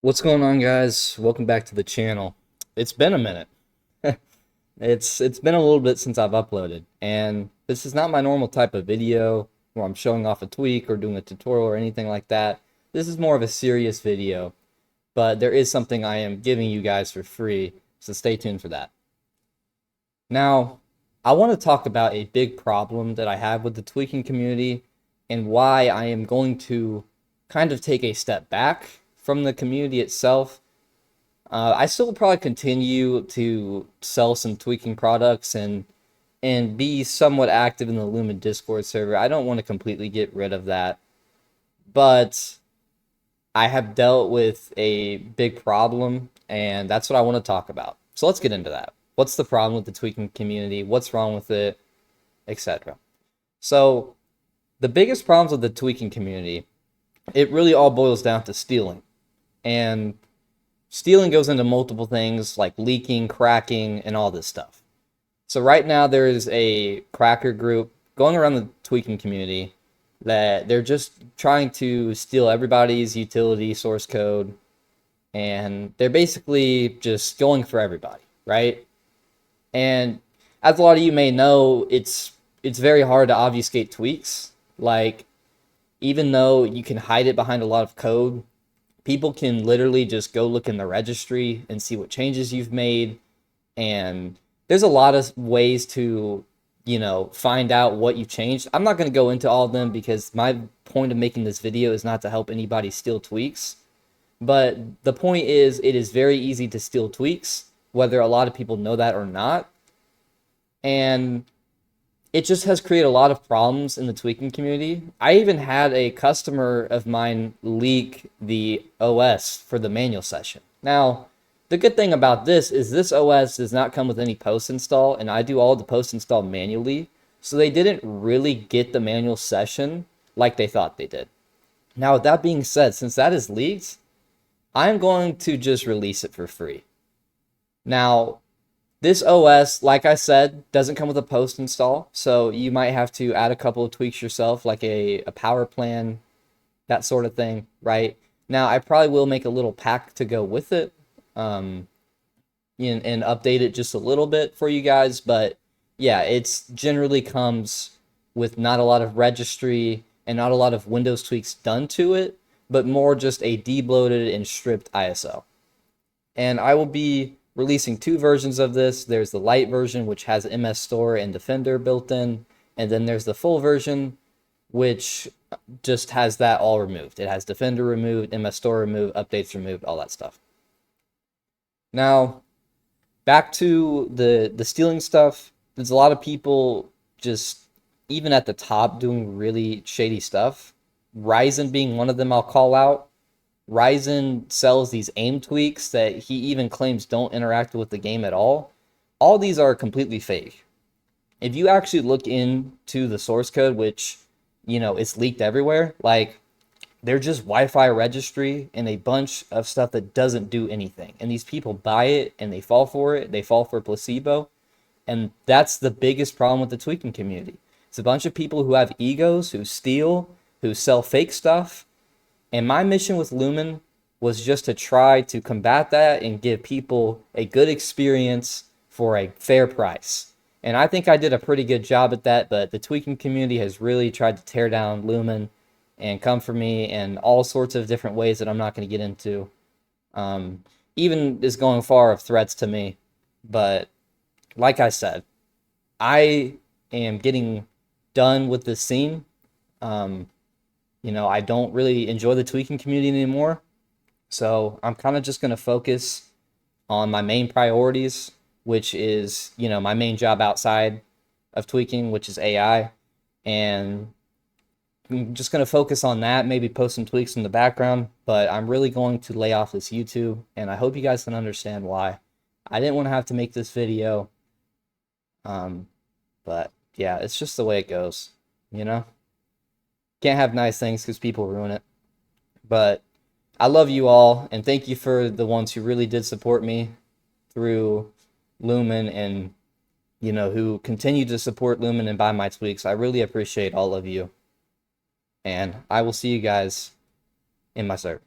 What's going on, guys? Welcome back to the channel. It's been a minute. It's been a little bit since I've uploaded, and this is not my normal type of video where I'm showing off a tweak or doing a tutorial or anything like that. This is more of a serious video, but there is something I am giving you guys for free, so stay tuned for that. Now, I want to talk about a big problem that I have with the tweaking community and why I am going to kind of take a step back from the community itself. I still probably continue to sell some tweaking products and be somewhat active in the Lumin Discord server. I don't want to completely get rid of that, but I have dealt with a big problem, and that's what I want to talk about. So let's get into that. What's the problem with the tweaking community? What's wrong with it, etc. So the biggest problems with the tweaking community, it really all boils down to stealing. And stealing goes into multiple things like leaking, cracking, and all this stuff. So right now there is a cracker group going around the tweaking community that they're just trying to steal everybody's utility source code, and they're basically just going for everybody, right? And as a lot of you may know, it's very hard to obfuscate tweaks. Like, even though you can hide it behind a lot of code, people can literally just go look in the registry and see what changes you've made. And there's a lot of ways to, find out what you changed. I'm not going to go into all of them because my point of making this video is not to help anybody steal tweaks. But the point is, it is very easy to steal tweaks, whether a lot of people know that or not. And it just has created a lot of problems in the tweaking community. I even had a customer of mine leak the OS for the manual session. Now, the good thing about this OS does not come with any post install, and I do all the post install manually, so they didn't really get the manual session like they thought they did. Now, with that being said, since that is leaked, I'm going to just release it for free. Now, this OS, like I said, doesn't come with a post install, so you might have to add a couple of tweaks yourself, like a power plan, that sort of thing, right? Now, I probably will make a little pack to go with it, and update it just a little bit for you guys, but yeah, it's generally comes with not a lot of registry and not a lot of Windows tweaks done to it, but more just a debloated and stripped ISO. And I will be releasing two versions of this. There's the light version, which has MS Store and Defender built in, and then there's the full version, which just has that all removed. It has Defender removed, MS Store removed, updates removed, all that stuff. Now, back to the stealing stuff. There's a lot of people just, even at the top, doing really shady stuff. Ryzen being one of them, I'll call out. Ryzen sells these aim tweaks that he even claims don't interact with the game at all. All these are completely fake. If you actually look into the source code, which, it's leaked everywhere, like, they're just Wi-Fi registry and a bunch of stuff that doesn't do anything. And these people buy it and they fall for it. They fall for placebo. And that's the biggest problem with the tweaking community. It's a bunch of people who have egos, who steal, who sell fake stuff. And my mission with Lumin was just to try to combat that and give people a good experience for a fair price. And I think I did a pretty good job at that, but the tweaking community has really tried to tear down Lumin and come for me in all sorts of different ways that I'm not going to get into. Even is going far of threats to me. But like I said, I am getting done with this scene. I don't really enjoy the tweaking community anymore. So I'm kind of just going to focus on my main priorities, which is, my main job outside of tweaking, which is AI. And I'm just going to focus on that, maybe post some tweaks in the background, but I'm really going to lay off this YouTube, and I hope you guys can understand why. I didn't want to have to make this video, but yeah, it's just the way it goes, Can't have nice things because people ruin it. But I love you all, and thank you for the ones who really did support me through Lumin and, who continue to support Lumin and buy my tweaks. I really appreciate all of you. And I will see you guys in my server.